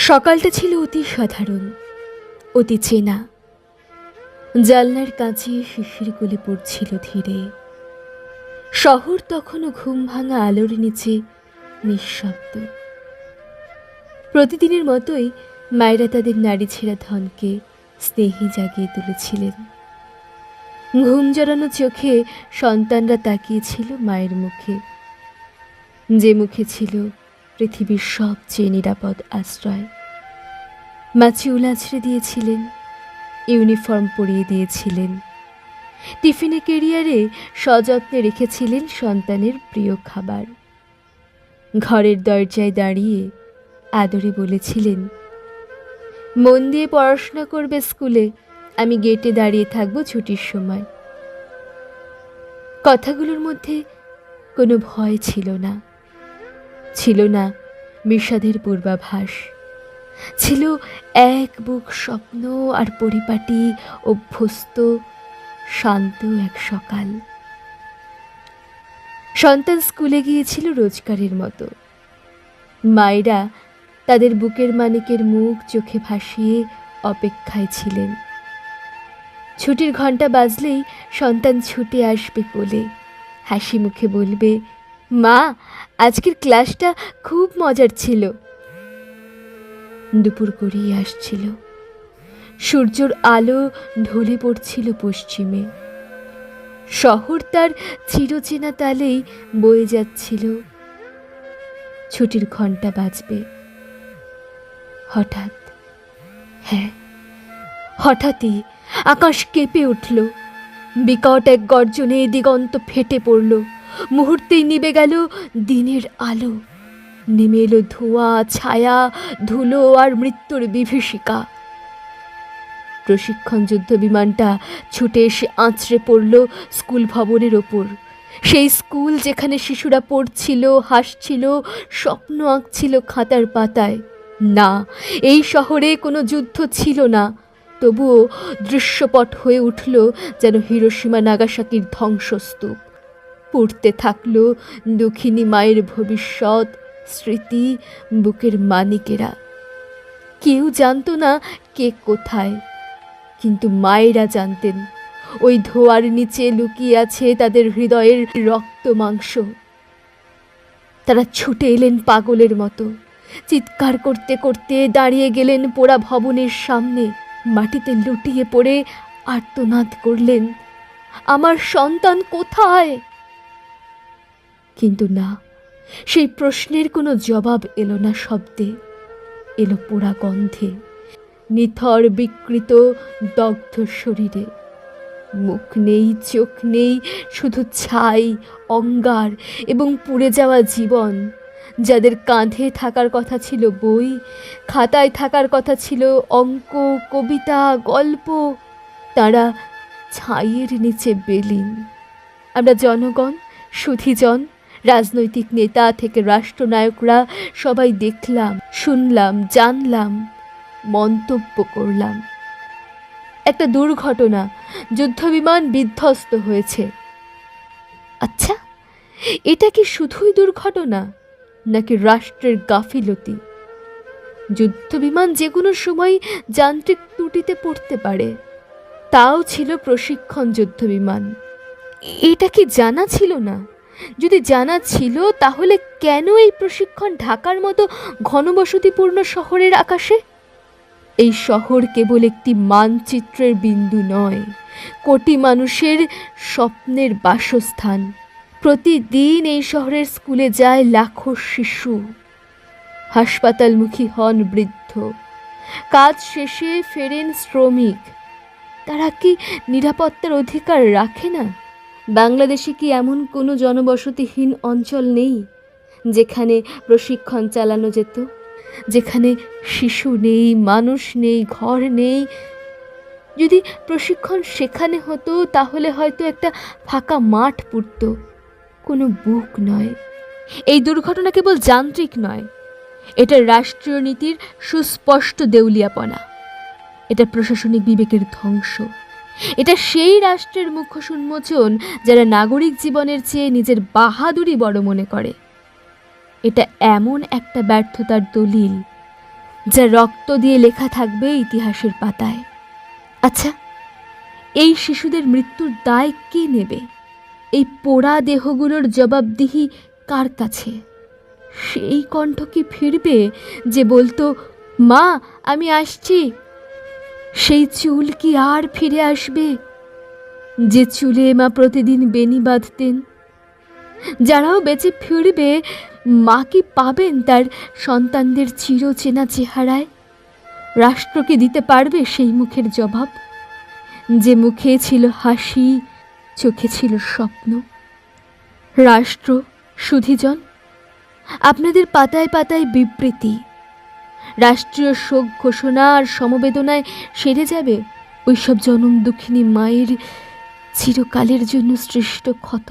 সকালটা ছিল অতি সাধারণ, অতি চেনা। জানলার কাছে শিশির গলে পড়ছিল ধীরে। শহর তখনও ঘুম ভাঙা আলোর নিচে নিঃশব্দ। প্রতিদিনের মতোই মায়েরা তাদের নারী ছেঁড়া ধনকে স্নেহে জাগিয়ে তুলেছিলেন। ঘুম জড়ানো চোখে সন্তানরা তাকিয়েছিল মায়ের মুখে, যে মুখে ছিল পৃথিবীর সবচেয়ে নিরাপদ আশ্রয়। মা চুল আছড়ে দিয়েছিলেন, ইউনিফর্ম পরিয়ে দিয়েছিলেন, টিফিনে কেরিয়ারে সযত্নে রেখেছিলেন সন্তানের প্রিয় খাবার। ঘরের দরজায় দাঁড়িয়ে আদরে বলেছিলেন, মন দিয়ে পড়াশোনা করবে স্কুলে, আমি গেটে দাঁড়িয়ে থাকবো ছুটির সময়। কথাগুলোর মধ্যে কোনো ভয় ছিল না, ছিল না বিষাদের পূর্বাভাস। ছিল এক বুক স্বপ্ন আর পরিপাটি অভ্যস্ত শান্ত এক সকাল। সন্তান স্কুলে গিয়েছিল রোজকারের মতো। মায়েরা তাদের বুকের মানিকের মুখ চোখে ভাসিয়ে অপেক্ষায় ছিলেন। ছুটির ঘন্টা বাজলেই সন্তান ছুটে আসবে কোলে, হাসি মুখে বলবে, মা আজকের ক্লাসটা খুব মজার ছিল। দুপুর গড়িয়ে আসছিল, সূর্যের আলো ঢলে পড়ছিল পশ্চিমে। শহর তার চিরচেনা তালেই বয়ে যাচ্ছিল। ছুটির ঘন্টা বাজবে। হঠাৎ, হ্যাঁ হঠাৎই আকাশ কেঁপে উঠল। বিকট এক গর্জনে দিগন্ত ফেটে পড়ল। মুহূর্তেই নিভে গেল দিনের আলো। নেমে এলো ধোঁয়া, ছায়া, ধুলো আর মৃত্যুর বিভীষিকা। প্রশিক্ষণ যুদ্ধ বিমানটা ছুটে এসে আঁচড়ে পড়ল স্কুল ভবনের ওপর। সেই স্কুল যেখানে শিশুরা পড়ছিল, হাসছিল, স্বপ্ন আঁকছিল খাতার পাতায়। না, এই শহরে কোনো যুদ্ধ ছিল না, তবুও দৃশ্যপট হয়ে উঠল যেন হিরোশিমা নাগাসাকির ধ্বংসস্তূপ। পড়তে থাকলো দুঃখিনী মায়ের ভবিষ্যৎ, স্মৃতি, বুকের মানিকেরা। কেউ জানতো না কে কোথায়, কিন্তু মায়েরা জানতেন ওই ধোঁয়ার নিচে লুকিয়ে আছে তাদের হৃদয়ের রক্ত মাংস। তারা ছুটে এলেন পাগলের মতো, চিৎকার করতে করতে দাঁড়িয়ে গেলেন পোড়া ভবনের সামনে। মাটিতে লুটিয়ে পড়ে আর্তনাদ করলেন, আমার সন্তান কোথায়? কিন্তু না, সেই প্রশ্নের কোনো জবাব এলো না শব্দে, এলো পোড়া গন্ধে, নিথর বিকৃত দগ্ধ শরীরে। মুখ নেই, চোখ নেই, শুধু ছাই, অঙ্গার এবং পুড়ে যাওয়া জীবন। যাদের কাঁধে থাকার কথা ছিল বই, খাতায় থাকার কথা ছিল অঙ্ক, কবিতা, গল্প, তারা ছাইয়ের নিচে বেলীন। আমরা জনগণ, সুধীজন, রাজনৈতিক নেতা থেকে রাষ্ট্রনায়করা সবাই দেখলাম, শুনলাম, জানলাম, মন্তব্য করলাম। একটা দুর্ঘটনা, যুদ্ধবিমান বিধ্বস্ত হয়েছে। আচ্ছা, এটা কি শুধুই দুর্ঘটনা নাকি রাষ্ট্রের গাফিলতি? যুদ্ধবিমান যে কোনো সময় যান্ত্রিক ত্রুটিতে পড়তে পারে, তাও ছিল প্রশিক্ষণ যুদ্ধবিমান। এটা কি জানা ছিল না? যদি জানা ছিল তাহলে কেন এই প্রশিক্ষণ ঢাকার মতো ঘনবসতিপূর্ণ শহরের আকাশে? এই শহর কেবল একটি মানচিত্রের বিন্দু নয়, কোটি মানুষের স্বপ্নের বাসস্থান। প্রতিদিন এই শহরের স্কুলে যায় লাখো শিশু। হাসপাতালমুখী হন বৃদ্ধ, কাজ শেষে ফেরেন শ্রমিক। তারা কি নিরাপত্তার অধিকার রাখে না? বাংলাদেশে কি এমন কোনো জনবসতিহীন অঞ্চল নেই যেখানে প্রশিক্ষণ চালানো যেত, যেখানে শিশু নেই, মানুষ নেই, ঘর নেই? যদি প্রশিক্ষণ সেখানে হতো তাহলে হয়তো একটা ফাঁকা মাঠ পুড়ত, কোনো বুক নয়। এই দুর্ঘটনা কেবল যান্ত্রিক নয়, এটা রাষ্ট্রীয় নীতির সুস্পষ্ট দেউলিয়াপনা, এটা প্রশাসনিক বিবেকের ধ্বংস। এটা সেই রাষ্ট্রের মুখ্য উন্মোচন যারা নাগরিক জীবনের চেয়ে নিজের বাহাদুরি বড় মনে করে। এটা এমন একটা ব্যর্থতার দলিল যা রক্ত দিয়ে লেখা থাকবে ইতিহাসের পাতায়। আচ্ছা, এই শিশুদের মৃত্যুর দায় কে নেবে? এই পোড়া দেহগুলোর জবাবদিহি কার কাছে? সেই কণ্ঠ কি ফিরবে যে বলতো, মা আমি আসছি? সেই চুল কি আর ফিরে আসবে যে চুলে মা প্রতিদিন বেনি বাঁধতেন? যারাও বেঁচে ফিরবে, মা কি পাবেন তার সন্তানদের চিরচেনা চেহারায়? রাষ্ট্র কি দিতে পারবে সেই মুখের জবাব, যে মুখে ছিল হাসি, চোখে ছিল স্বপ্ন? রাষ্ট্র, সুধীজন, আপনাদের পাতায় পাতায় বিবৃতি, রাষ্ট্রীয় শোক ঘোষণা আর সমবেদনায় সেরে যাবে ওইসব জনম দুঃখিনী মায়ের চিরকালের জন্য সৃষ্ট ক্ষত।